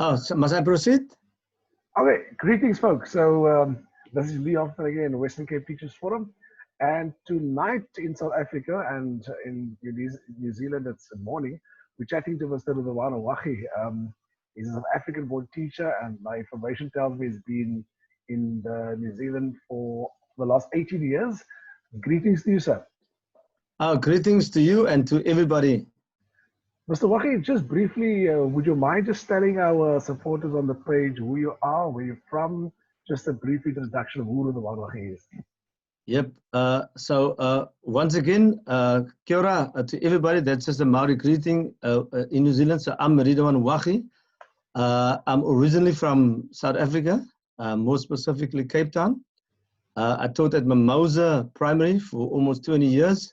Oh, so must I proceed? Okay, greetings, folks. So this is Lee Hoffmann again, Western Cape Teachers Forum, and tonight in South Africa and in New Zealand, it's morning. We're chatting to Mr. Riedwaan Waggie. He's a South African-born teacher, and my information tells me he's been in New Zealand for the last 18 years. Greetings to you, sir. Greetings to you and to everybody. Mr. Waggie, just briefly, would you mind just telling our supporters on the page who you are, where you're from, just a brief introduction of who Riedwaan Waggie is? Yep. Once again, kia ora to everybody. That's just a Maori greeting in New Zealand. So I'm Riedwaan Waggie. I'm originally from South Africa, more specifically Cape Town. I taught at Mimosa Primary for almost 20 years.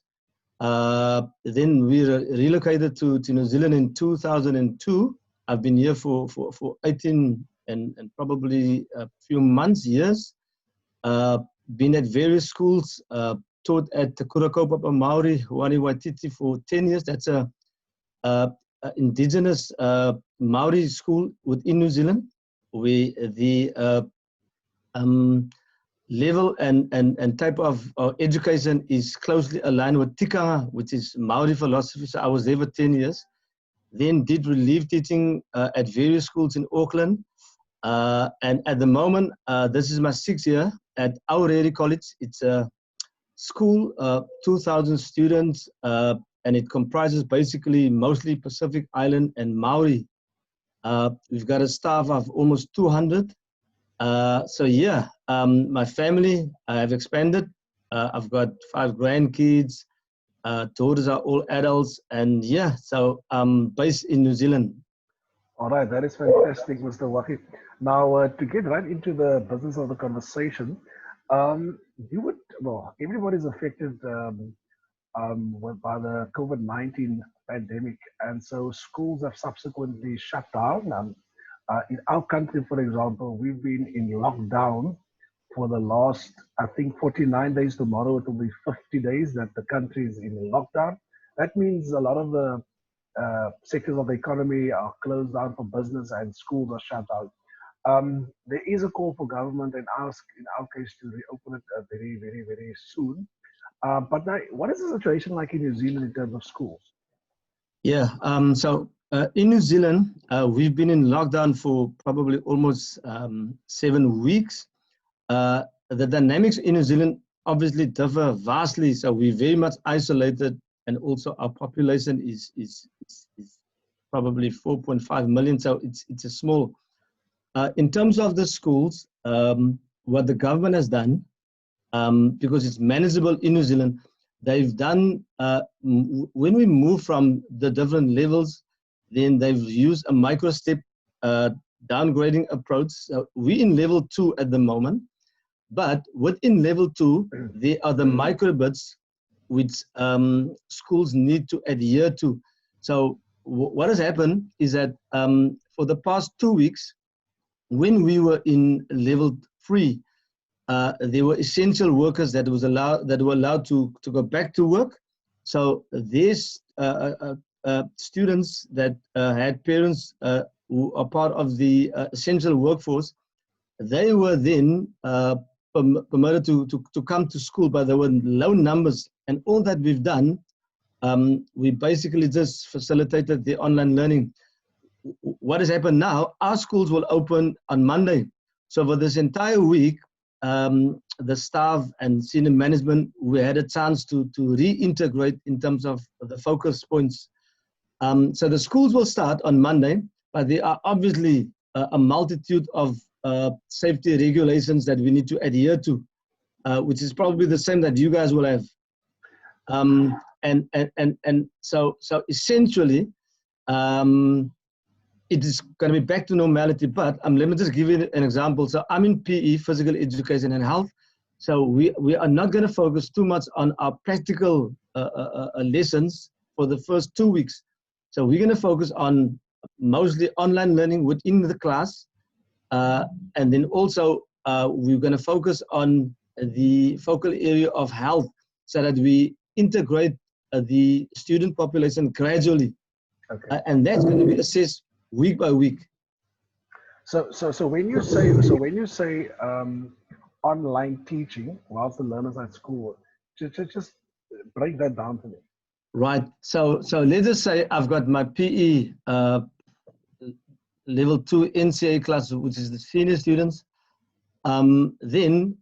Then we relocated to New Zealand in 2002. I've been here for 18 and probably a few months, years. Been at various schools, taught at the Kurakoupapa Maori Wani Waititi for 10 years. That's a indigenous Maori school within New Zealand, where the level and type of education is closely aligned with tikanga, which is Maori philosophy. So I was there for 10 years. Then did relief teaching at various schools in Auckland. And at the moment, this is my 6th year at Aureli College. It's a school, 2,000 students, and it comprises basically mostly Pacific Island and Maori. We've got a staff of almost 200. So yeah, my family, I have expanded. I've got 5 grandkids. Daughters are all adults, and yeah, so I'm based in New Zealand. All right, that is fantastic, Mr. Waggie. Now, to get right into the business of the conversation, everybody's affected by the COVID-19 pandemic, and so schools have subsequently shut down. In our country, for example, we've been in lockdown for the last, I think, 49 days. Tomorrow it will be 50 days that the country is in lockdown. That means a lot of the sectors of the economy are closed down for business and schools are shut down. There is a call for government and ask, in our case, to reopen it very, very, very soon. But now, what is the situation like in New Zealand in terms of schools? Yeah, in New Zealand, we've been in lockdown for probably almost 7 weeks. The dynamics in New Zealand obviously differ vastly, so we're very much isolated, and also our population is probably 4.5 million, so it's a small. In terms of the schools, what the government has done, because it's manageable in New Zealand, they've done, when we move from the different levels, then they've used a micro-step downgrading approach. So we're in level 2 at the moment, but within level 2, there are the micro-bits which schools need to adhere to. So what has happened is that for the past 2 weeks, when we were in level 3, there were essential workers that were allowed to go back to work. So these students that had parents who are part of the essential workforce, they were then permitted to come to school, but there were low numbers. And all that we've done, we basically just facilitated the online learning. What has happened now, our schools will open on Monday. So for this entire week, the staff and senior management, we had a chance to reintegrate in terms of the focus points. So the schools will start on Monday, but there are obviously a multitude of safety regulations that we need to adhere to, which is probably the same that you guys will have. So essentially, it is going to be back to normality, but let me just give you an example. So I'm in PE, physical education and health. So we are not going to focus too much on our practical lessons for the first 2 weeks. So we're going to focus on mostly online learning within the class. And then also we're going to focus on the focal area of health so that we integrate the student population gradually. Okay. And that's going to be assessed week by week. So when you say online teaching whilst the learners are at school, just break that down to me. Right. So let's just say I've got my PE level 2 NCA class, which is the senior students. Then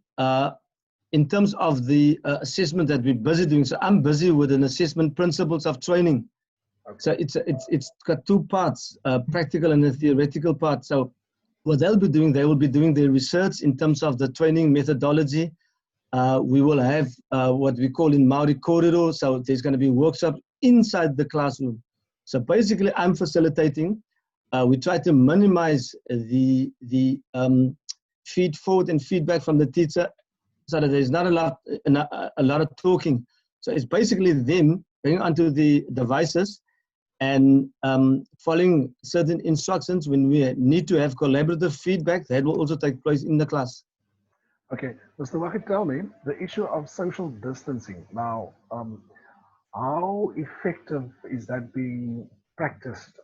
in terms of the assessment that we're busy doing, so I'm busy with an assessment principles of training. Okay. So it's got two parts, practical and a theoretical part. So what they'll be doing, they will be doing their research in terms of the training methodology. We will have what we call in Maori corridor. So there's going to be workshops inside the classroom. So basically, I'm facilitating. We try to minimize the feed forward and feedback from the teacher, so that there's not a lot of talking. So it's basically them going onto the devices and following certain instructions. When we need to have collaborative feedback, that will also take place in the class. Okay, Mr. Waggie, tell me the issue of social distancing. Now, how effective is that being practiced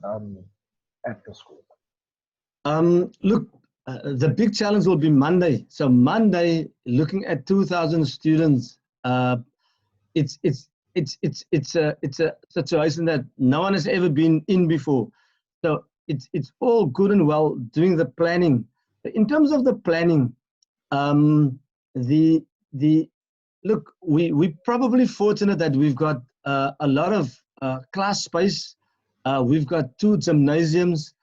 at the school? Look, the big challenge will be Monday. So Monday, looking at 2,000 students, it's a situation that no one has ever been in before. So it's all good and well doing the planning. In terms of the planning, look, we're probably fortunate that we've got a lot of class space. We've got 2 gymnasiums.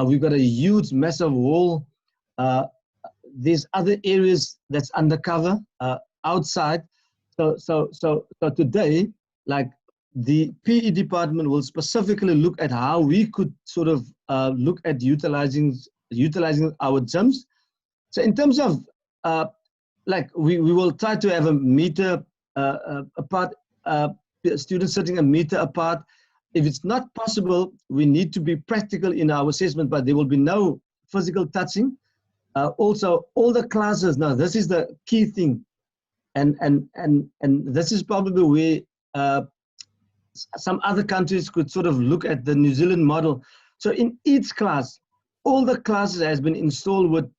We've got a huge, massive hall. There's other areas that's undercover outside. So today, like the PE department will specifically look at how we could sort of look at utilizing our gyms. So in terms of like we will try to have a meter apart, students sitting a meter apart. If it's not possible, we need to be practical in our assessment, but there will be no physical touching. Also, all the classes, now this is the key thing, and this is probably where some other countries could sort of look at the New Zealand model. So in each class, all the classes has been installed with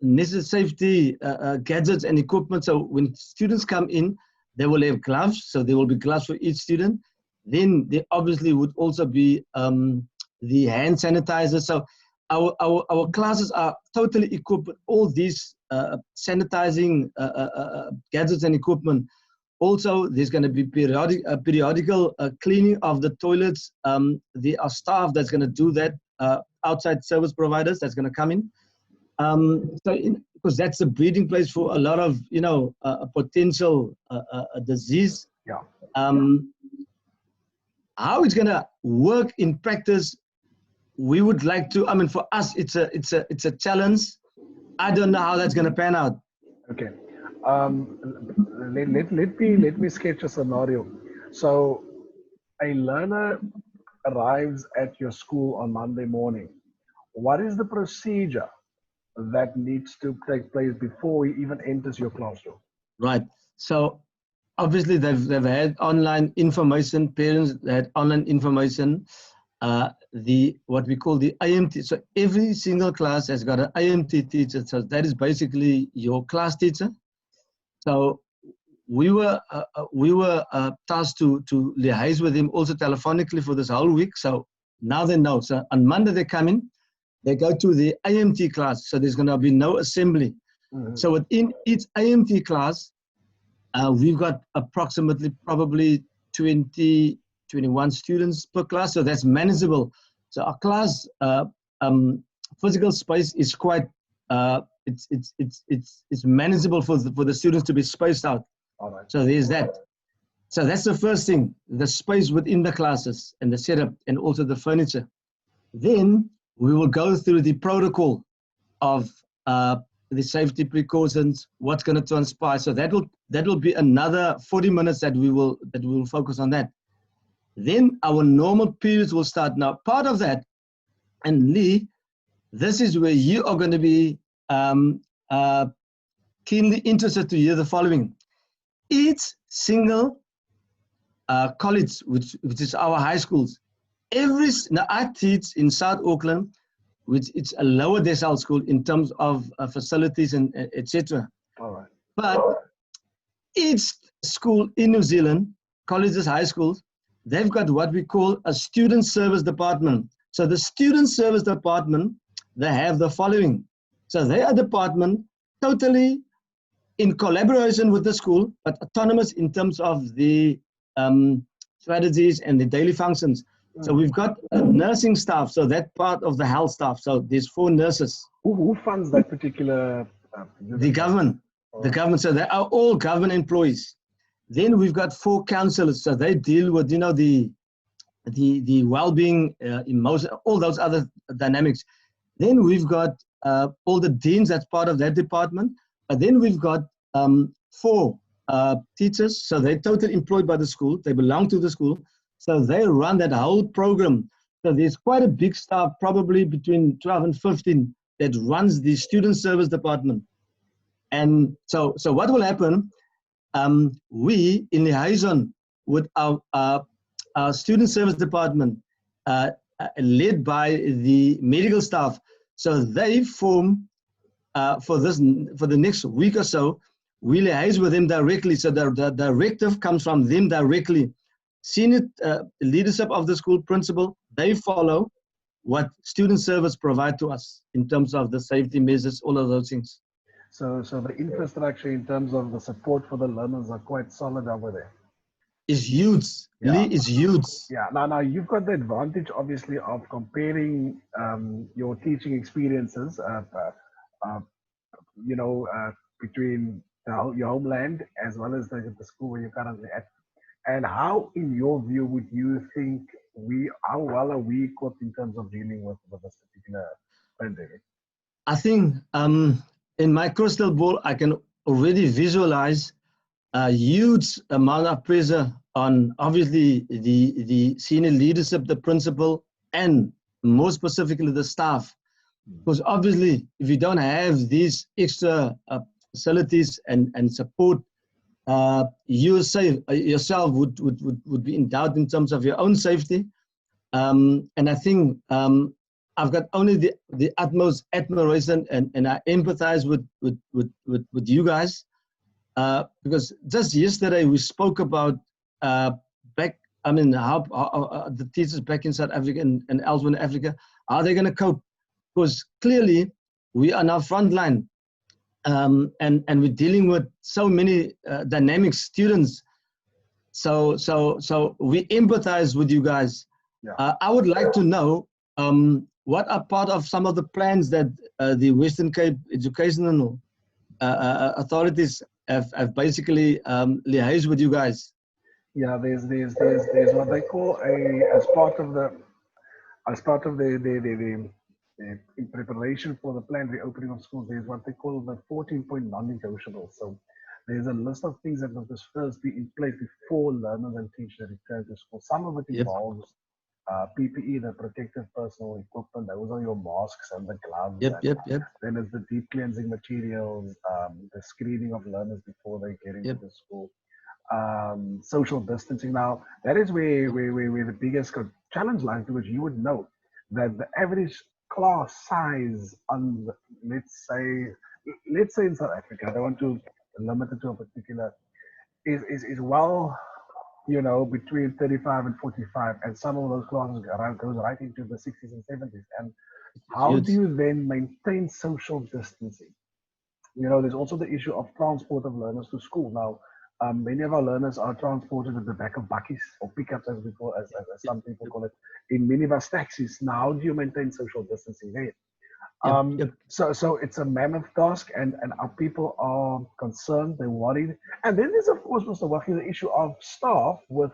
necessary safety gadgets and equipment. So when students come in, they will have gloves. So there will be gloves for each student. Then there obviously would also be the hand sanitizer. So our classes are totally equipped with all these sanitizing gadgets and equipment. Also, there's going to be periodical cleaning of the toilets. There are staff that's going to do that, outside service providers that's going to come in. Because that's a breeding place for a lot of, a potential disease. Yeah. How it's going to work in practice, we would like to. I mean, for us, it's a challenge. I don't know how that's going to pan out. Okay. Let me sketch a scenario. So, a learner arrives at your school on Monday morning. What is the procedure that needs to take place before he even enters your classroom? Right. So obviously they've had online information. Parents had online information. What we call the IMT. So every single class has got an IMT teacher. So that is basically your class teacher. So we were tasked to liaise with him also telephonically for this whole week. So now they know. So on Monday they come in. They go to the IMT class, so there's going to be no assembly. Mm-hmm. So within each IMT class, we've got approximately probably 20, 21 students per class, so that's manageable. So our class physical space is quite it's manageable for the students to be spaced out. All right. So there's that. So that's the first thing: the space within the classes and the setup, and also the furniture. Then we will go through the protocol of the safety precautions, what's going to transpire. So that will be another 40 minutes that we will focus on that. Then our normal periods will start. Now, part of that, and Lee, this is where you are going to be keenly interested to hear the following. Each single college, which is our high schools, now I teach in South Auckland. which it's a lower decile school in terms of facilities and etc. All right. But each school in New Zealand, colleges, high schools, they've got what we call a student service department. So the student service department, they have the following. So they are a department totally in collaboration with the school, but autonomous in terms of the strategies and the daily functions. So we've got a nursing staff, so that part of the health staff. So there's 4 nurses. Who funds that particular? The government. The government. So they are all government employees. Then we've got 4 counselors. So they deal with, you know, the well-being, emotion, all those other dynamics. Then we've got all the deans. That's part of that department. But then we've got 4 teachers. So they're totally employed by the school. They belong to the school. So they run that whole program. So there's quite a big staff, probably between 12 and 15, that runs the student service department. And so what will happen, we in liaison with our student service department, led by the medical staff, so they form, for the next week or so, we liaise with them directly. So the directive comes from them directly. Senior leadership of the school principal, they follow what student service provide to us in terms of the safety measures, all of those things. So the infrastructure in terms of the support for the learners are quite solid over there. Is huge. Yeah. Is huge. Yeah. Now you've got the advantage, obviously, of comparing your teaching experiences, between your homeland as well as the school where you're currently at. And how, in your view, would you think how well are we equipped in terms of dealing with this particular pandemic? I think in my crystal ball, I can already visualize a huge amount of pressure on, obviously, the senior leadership, the principal, and more specifically the staff. Because obviously, if you don't have these extra facilities and support, you yourself would be in doubt in terms of your own safety. And I think I've got only the utmost admiration and I empathize with you guys, because just yesterday we spoke about how the teachers back in South Africa and elsewhere in Africa, how they're going to cope, because clearly we are now frontline. And we're dealing with so many dynamic students. So we empathize with you guys. Yeah. I would like to know what are part of some of the plans that the Western Cape educational authorities have basically liaised with you guys. Yeah, there's what they call as part of the in preparation for the planned reopening of schools, there's what they call the 14-point non-negotiables. So there's a list of things that must first be in place before learners and teachers return to school. Some of it involves PPE, the protective personal equipment. Those are your masks and the gloves. Then there's the deep cleansing materials, the screening of learners before they get into the school. Social distancing. Now, that is where the biggest challenge lies, because you would know that the average class size on, let's say in South Africa, I don't want to limit it to a particular, is well, between 35 and 45, and some of those classes goes right into the 60s and 70s. And how do you then maintain social distancing? There's also the issue of transport of learners to school. Now, many of our learners are transported at the back of bakkies or pickups, as some people call it, in minibus taxis. Now, how do you maintain social distancing there? So it's a mammoth task, and our people are concerned, they're worried. And then there's, of course, Mr. Waggie, the issue of staff with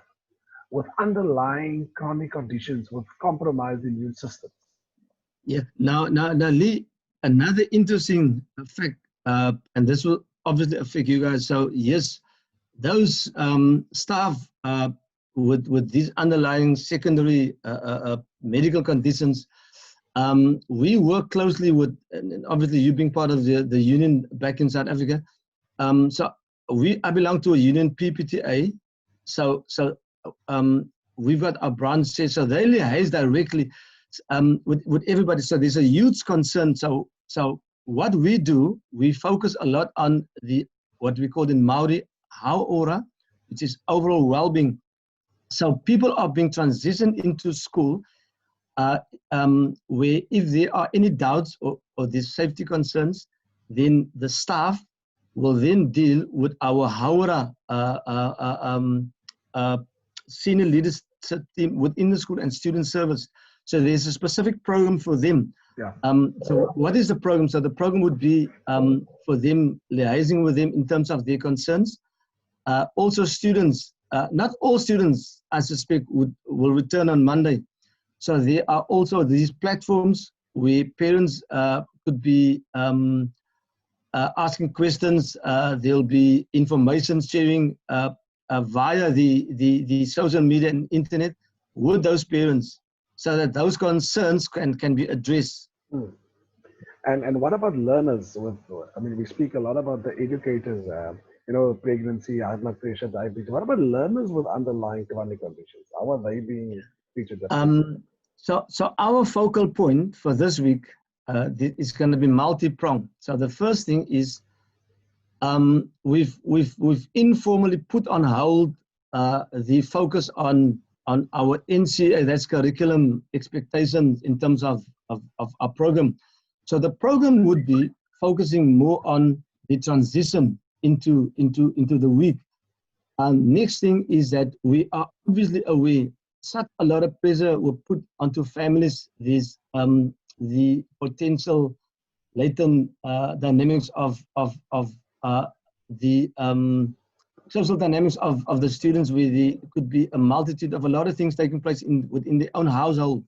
underlying chronic conditions, with compromised immune systems. Yeah. Now, Lee, another interesting fact, and this will obviously affect you guys. So yes, those staff with these underlying secondary medical conditions, we work closely with, and obviously you being part of the union back in South Africa. So I belong to a union, PPTA. So we've got our branch, so they liaise directly. with everybody. So there's a huge concern. So what we do, we focus a lot on what we call in Maori hauora, which is overall well-being. So people are being transitioned into school where if there are any doubts or these safety concerns, then the staff will then deal with our hauora senior leadership team within the school and student service. So there's a specific program for them. Yeah. So what is the program? So the program would be for them, liaising with them in terms of their concerns. Also students, not all students, I suspect, will return on Monday. So there are also these platforms where parents could be asking questions. There'll be information sharing via the social media and internet with those parents, so that those concerns can be addressed. And what about learners? I mean, we speak a lot about the educators, pregnancy, high blood pressure, diabetes. What about learners with underlying chronic conditions? How are they being featured? So our focal point for this week is going to be multi-pronged. So the first thing is we've informally put on hold the focus on our NCA, that's curriculum expectations in terms of our program. So the program would be focusing more on the transition into the week. Next thing is that we are obviously aware such a lot of pressure will put onto families. These the potential latent dynamics of the social dynamics of the students, where there could be a multitude of a lot of things taking place within their own household,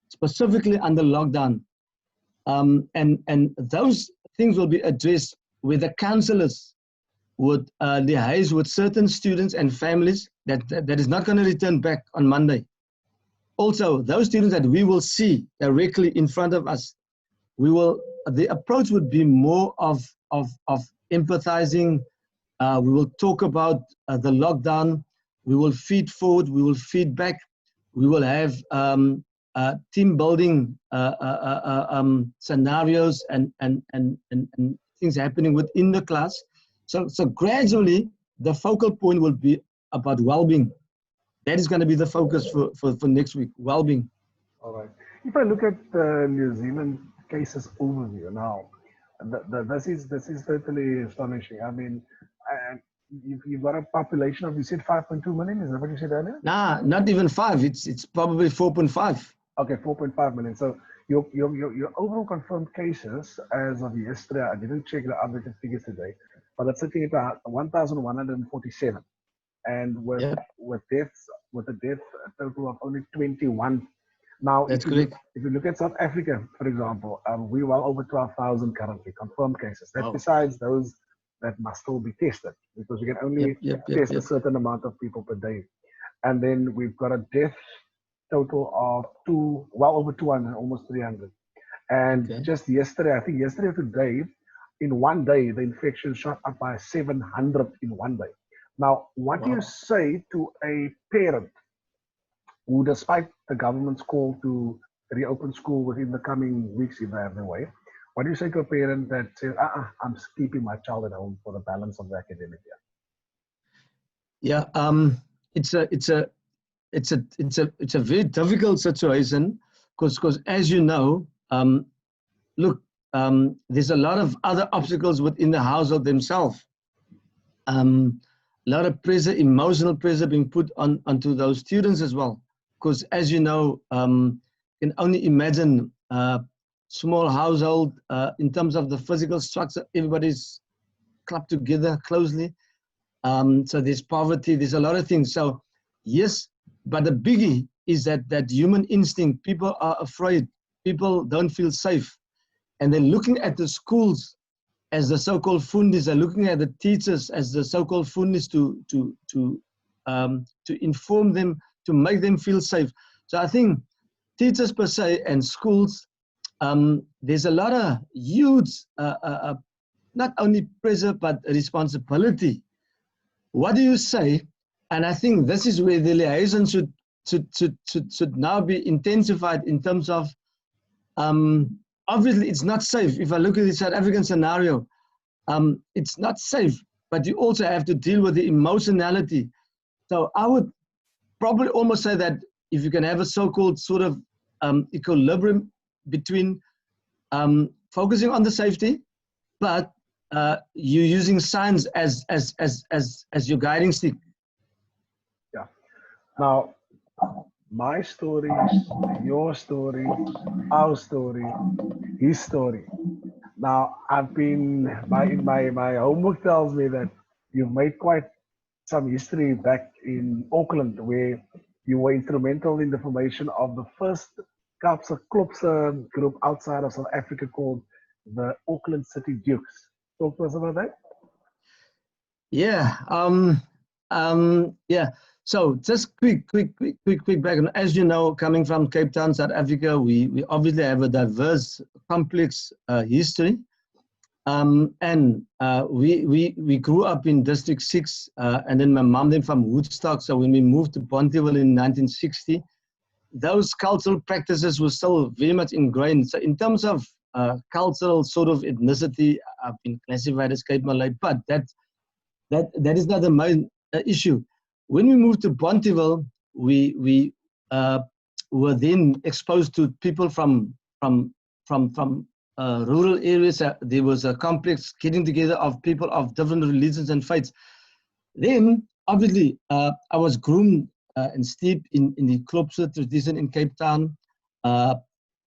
specifically under lockdown. And those things will be addressed where the counselors would liaise with certain students and families that is not going to return back on Monday. Also, those students that we will see directly in front of us, the approach would be more of empathizing. We will talk about the lockdown. We will feed forward. We will feed back. We will have team building scenarios and things happening within the class. So gradually, the focal point will be about well-being. That is going to be the focus for next week, well-being. All right. If I look at the New Zealand cases overview now, this is totally astonishing. I mean, you've got a population of, you said 5.2 million, is that what you said earlier? Nah, not even 5. It's probably 4.5. Okay, 4.5 million. So your overall confirmed cases as of yesterday, I didn't check the updated figures today, but it's sitting at 1,147, and with a death total of only 21. Now, that's correct. If you look at South Africa, for example, we're well over 12,000 currently confirmed cases. That's Wow. Besides those that must still be tested, because we can only test a certain amount of people per day. And then we've got a death total of well over 200, almost 300. And just yesterday, I think yesterday or today, in one day, the infection shot up by 700 in one day. Now, what do you say to a parent who, despite the government's call to reopen school within the coming weeks, if they have their way, what do you say to a parent that says, I'm keeping my child at home for the balance of the academic year? Yeah, it's a very difficult situation because as you know, look, there's a lot of other obstacles within the household themselves. A lot of pressure, emotional pressure being put onto those students as well. Because as you know, you can only imagine small household in terms of the physical structure, everybody's clubbed together closely. So there's poverty, there's a lot of things. So yes, but the biggie is that human instinct, people are afraid, people don't feel safe. And they're looking at the schools as the so-called fundis, they're looking at the teachers as the so-called fundis to inform them, to make them feel safe. So I think teachers per se and schools, there's a lot of huge, not only pressure, but responsibility. What do you say? And I think this is where the liaison should now be intensified in terms of, obviously it's not safe. If I look at the South African scenario, it's not safe, but you also have to deal with the emotionality. So I would probably almost say that if you can have a so-called sort of equilibrium between focusing on the safety, but you using science as your guiding stick. Yeah. Now, my story, your story, our story, his story. Now, I've been my homework tells me that you've made quite some history back in Auckland, where you were instrumental in the formation of the first Kaapse Klopse group outside of South Africa called the Auckland City Dukes. Talk to us about that. Yeah. Yeah. So just quick background. As you know, coming from Cape Town, South Africa, we obviously have a diverse, complex history. And we grew up in District 6, and then my mom then from Woodstock. So when we moved to Bonteheuwel in 1960, those cultural practices were still very much ingrained. So in terms of cultural sort of ethnicity, I've been classified as Cape Malay, but that is not the main issue. When we moved to Bonteheuwel, we were then exposed to people from rural areas. There was a complex getting together of people of different religions and faiths. Then, obviously, I was groomed and steeped in the Klopse tradition in Cape Town.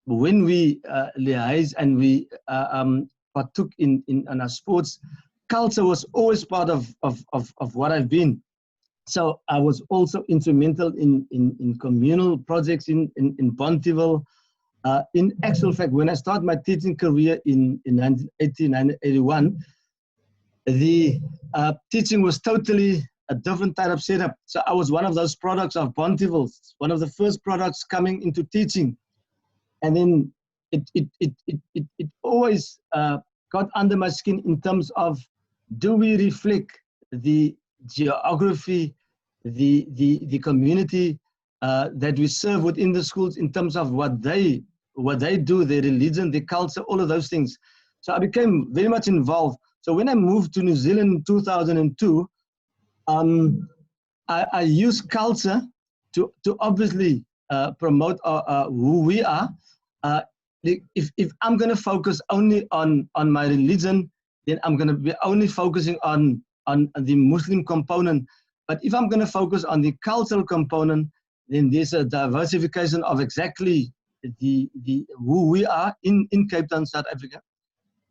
When we liaised and we partook in our sports, culture was always part of what I've been. So I was also instrumental in communal projects in Bonteheuwel. In actual fact, when I started my teaching career in 1980, 1981, the teaching was totally a different type of setup. So I was one of those products of Bonteheuwel, one of the first products coming into teaching. And then it always got under my skin in terms of, do we reflect the geography, the community that we serve within the schools in terms of what they do, their religion, their culture, all of those things. So I became very much involved. So when I moved to New Zealand in 2002, I used culture to obviously promote who we are. If I'm going to focus only on my religion, then I'm going to be only focusing on the Muslim component. But if I'm going to focus on the cultural component, then there's a diversification of exactly the who we are in Cape Town, South Africa.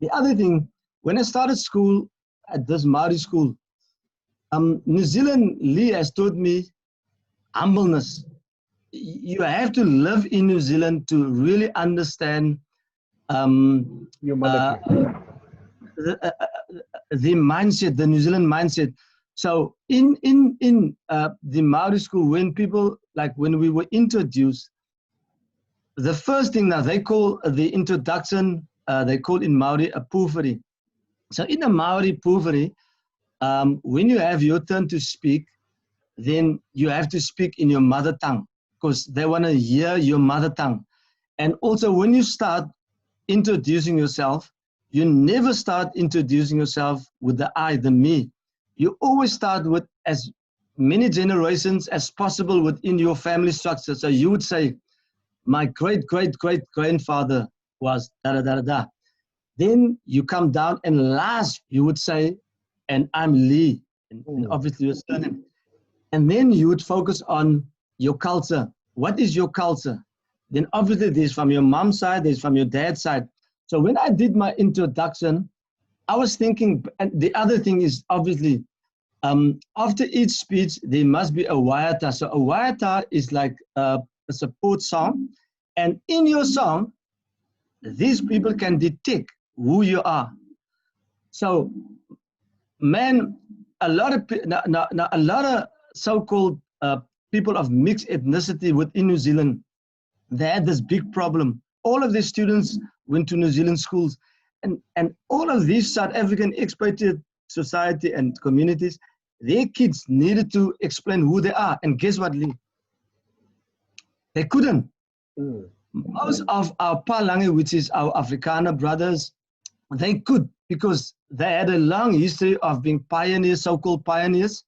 The other thing, when I started school at this Maori school, New Zealand Lee has taught me humbleness. You have to live in New Zealand to really understand Humanity. The mindset, the New Zealand mindset. So in the Maori school, when we were introduced, the first thing that they call the introduction, they call in Maori a pūwhiri. So in a Maori pūwhiri, when you have your turn to speak, then you have to speak in your mother tongue because they want to hear your mother tongue. And also when you start introducing yourself, you never start introducing yourself with the I, the me. You always start with as many generations as possible within your family structure. So you would say, my great-great-great-grandfather was da-da-da-da-da. Then you come down and last you would say, and I'm Lee, and obviously your surname. And then you would focus on your culture. What is your culture? Then obviously there's from your mom's side, there's from your dad's side. So when I did my introduction, I was thinking, and the other thing is obviously, after each speech, there must be a waiata. So a waiata is like a support song. And in your song, these people can detect who you are. So, man, a lot of so-called people of mixed ethnicity within New Zealand, they had this big problem. All of these students went to New Zealand schools, and all of these South African expatriate society and communities, their kids needed to explain who they are. And guess what, Lee? They couldn't. Mm. Most of our Palangi, which is our Afrikaner brothers, they could, because they had a long history of being pioneers, so-called pioneers,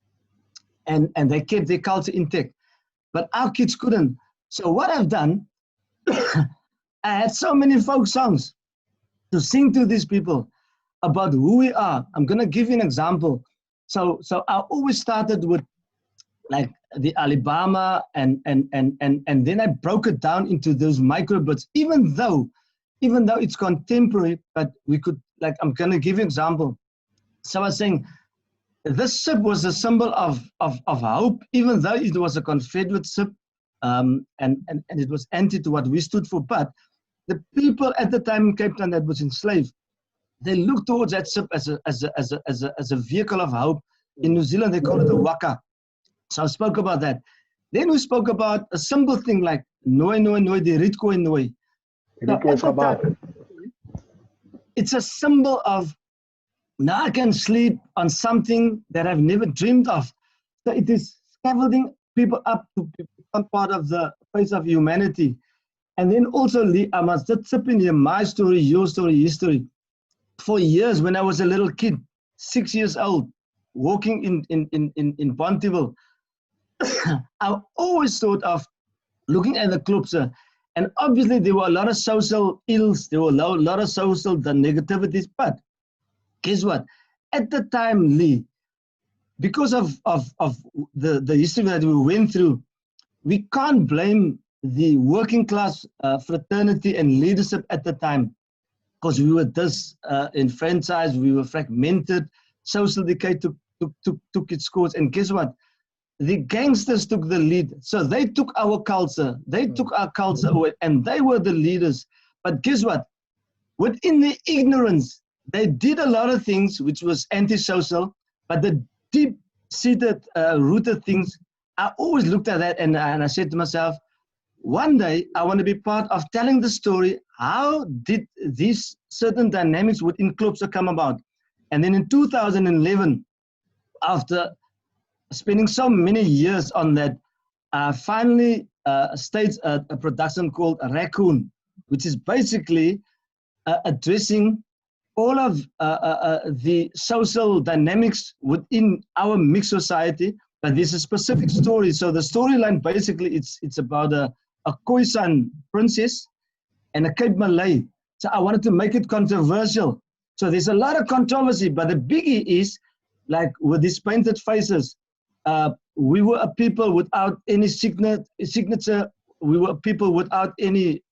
and they kept their culture intact. But our kids couldn't. So what I've done, I had so many folk songs to sing to these people about who we are. I'm going to give you an example. So I always started with like the Alabama, and then I broke it down into those microbits, even though it's contemporary, but we could, like, I'm going to give you an example. So I was saying, this sip was a symbol of hope, even though it was a Confederate sip, and it was anti to what we stood for. But the people at the time in Cape Town that was enslaved, they looked towards that sip as a vehicle of hope. In New Zealand, they call it a waka. So I spoke about that. Then we spoke about a simple thing like noi noi noi, the Riedwaan Waggie. It's a symbol of, now I can sleep on something that I've never dreamed of. So it is scaffolding people up to become part of the face of humanity. And then also, I must just chip in here my story, your story, history. For years, when I was a little kid, 6 years old, walking in Pontyville, I always thought of looking at the Klopse, and obviously there were a lot of social ills, there were a lot of social negativities, but guess what? At the time, Lee, because of the history that we went through, we can't blame the working class fraternity and leadership at the time, because we were enfranchised, we were fragmented, social decay took its course, and guess what? The gangsters took the lead. So they took our culture. They took our culture away, and they were the leaders. But guess what? Within the ignorance, they did a lot of things which was antisocial, but the deep-seated, rooted things, I always looked at that and I said to myself, one day I want to be part of telling the story. How did these certain dynamics within Klopse come about? And then in 2011, after spending so many years on that, finally staged a production called Raccoon, which is basically addressing all of the social dynamics within our mixed society. But there's a specific story. So the storyline, basically, it's about a Khoisan princess and a Cape Malay. So I wanted to make it controversial. So there's a lot of controversy, but the biggie is, like with these painted faces, we were a people without any signature. We were people without any,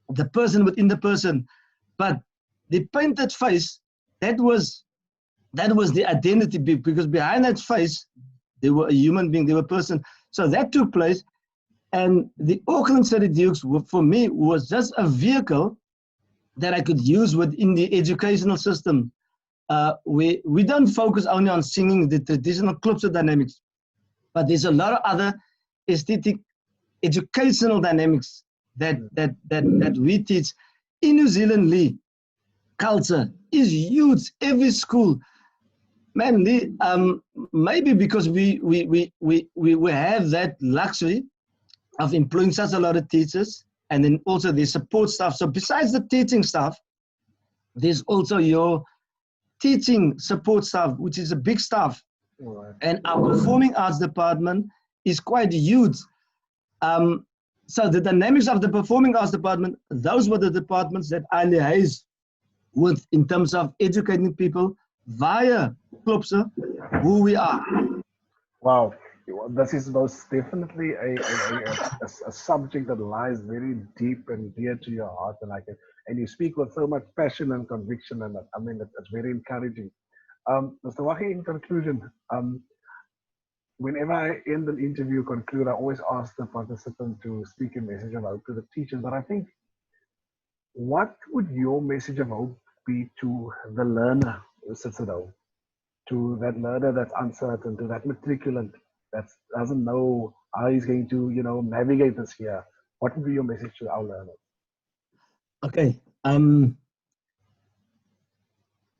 the person within the person. But the painted face, that was the identity, because behind that face, they were a human being, they were a person. So that took place. And the Auckland City Dukes, for me, was just a vehicle that I could use within the educational system. We don't focus only on singing the traditional Klopse dynamics, but there's a lot of other aesthetic educational dynamics that we teach. In New Zealand, Lee, culture is huge. Every school, man, Lee, maybe because we have that luxury of employing such a lot of teachers, and then also the support staff. So besides the teaching staff, there's also your teaching support staff, which is a big staff. Right. And our performing arts department is quite huge. So the dynamics of the performing arts department, those were the departments that I liaised with in terms of educating people via Klopse, who we are. Wow. This is most definitely a subject that lies very deep and dear to your heart, and you speak with so much passion and conviction, and I mean it's very encouraging. Mr. Waggie, in conclusion, whenever I end an interview, conclude, I always ask the participant to speak a message of hope to the teachers. But I think, what would your message of hope be to the learner who sits at home, to that learner that's uncertain, to that matriculant that doesn't know how he's going to, navigate this year? What would be your message to our learners? Okay.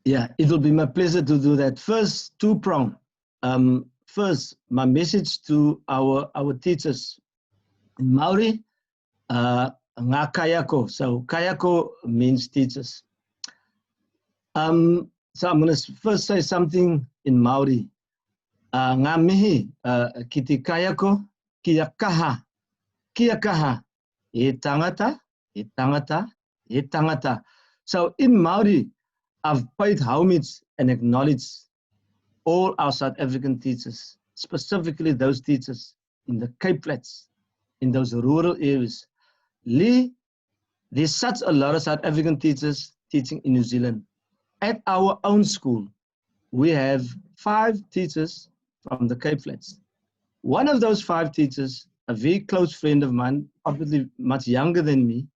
Yeah, it will be my pleasure to do that. First, two-prong. First, my message to our teachers in Maori, Nga kayako. So kayako means teachers. So I'm going to first say something in Maori. Nga mihi kiti kayako kia kaha. Kia kaha. E tangata, e tangata, e tangata. So in Maori, I've paid homage and acknowledged all our South African teachers, specifically those teachers in the Cape Flats, in those rural areas. Lee, there's such a lot of South African teachers teaching in New Zealand. At our own school, we have 5 teachers from the Cape Flats. One of those 5 teachers, a very close friend of mine, obviously much younger than me,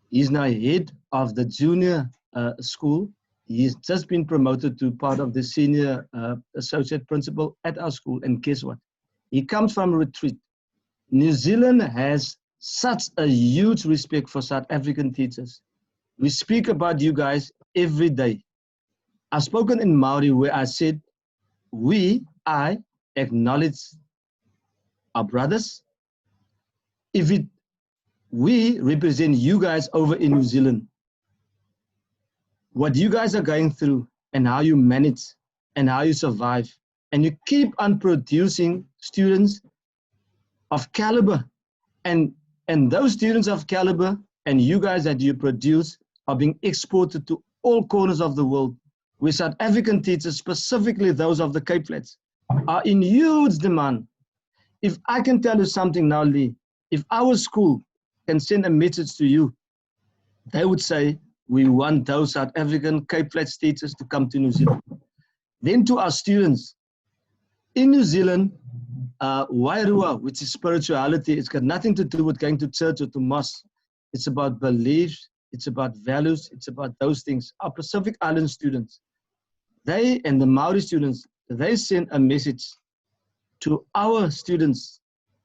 he's now head of the junior school. He's just been promoted to part of the senior associate principal at our school. And guess what? He comes from a retreat. New Zealand has such a huge respect for South African teachers. We speak about you guys every day. I've spoken in Maori where I said, I acknowledge our brothers. We represent you guys over in New Zealand. What you guys are going through and how you manage and how you survive. And you keep on producing students of caliber. And those students of caliber and you guys that you produce are being exported to all corners of the world, where South African teachers, specifically those of the Cape Flats, are in huge demand. If I can tell you something now, Lee, if our school can send a message to you, they would say, we want those South African Cape Flats teachers to come to New Zealand. Then to our students, in New Zealand, Wairua, which is spirituality, it's got nothing to do with going to church or to mosque. It's about beliefs, it's about values, it's about those things. Our Pacific Island students, they and the Maori students, they send a message to our students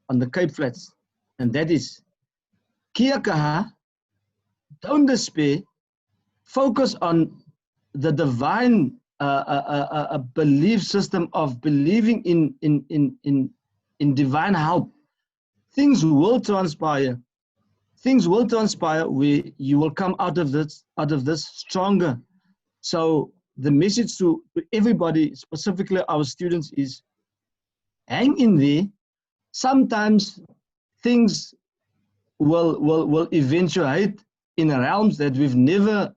on the Cape Flats, and that is, kia kaha, don't despair, focus on the divine belief system of believing in divine help. Things will transpire. Things will transpire where you will come out of this stronger. So the message to everybody, specifically our students, is hang in there. Sometimes things will eventuate in realms that we've never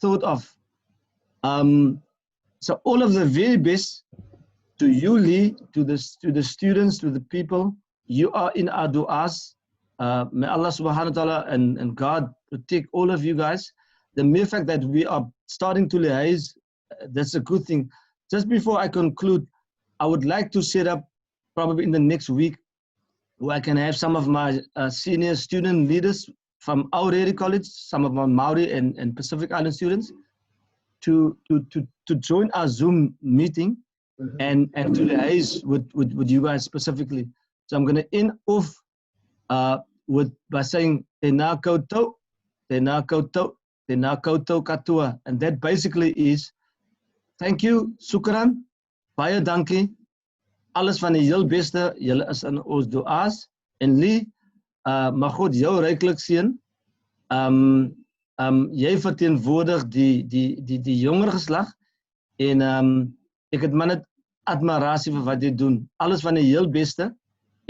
thought of. So all of the very best to you, Lee, to the students, to the people. You are in our du'as. May Allah subhanahu wa ta'ala and God protect all of you guys. The mere fact that we are starting to liaise, that's a good thing. Just before I conclude, I would like to set up probably in the next week where I can have some of my senior student leaders from Aureli College, some of my Maori and Pacific Island students, to join our Zoom meeting and to liaise with you guys specifically. So I'm going to end off by saying tēnā koutou, tēnā koutou, tēnā koutou katoa. And that basically is, thank you, sukran, baie dankie, alles van die heel beste, julle is in ons du'as, en Lee, mag God jou ryklik seën. Jy verteenwoordig die jonger geslag en ek het maar net admirasie vir wat jy doen. Alles van die heel beste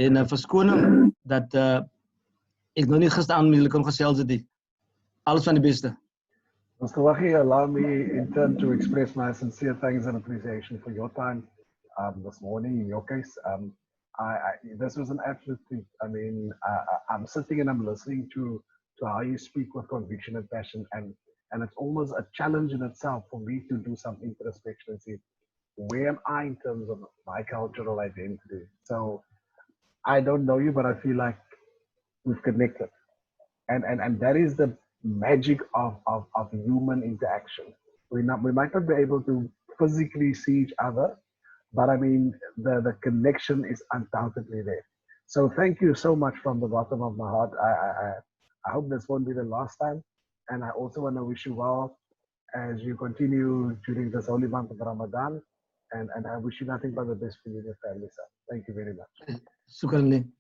en verskoning dat ek nog nie gisteraan met julle kon gesels het nie. Alles van die beste. Mr. Waggie, allow me in turn to express my sincere thanks and appreciation for your time this morning. In your case, this was an absolute treat. I mean, I'm sitting and I'm listening to how you speak with conviction and passion, and it's almost a challenge in itself for me to do some introspection and see where am I in terms of my cultural identity. So I don't know you, but I feel like we've connected, and that is the magic of human interaction. We might not be able to physically see each other, but I mean the connection is undoubtedly there. So thank you so much from the bottom of my heart. I hope this won't be the last time, and I also want to wish you well as you continue during this holy month of Ramadan, and I wish you nothing but the best for you and your family, sir. Thank you very much. Shukran.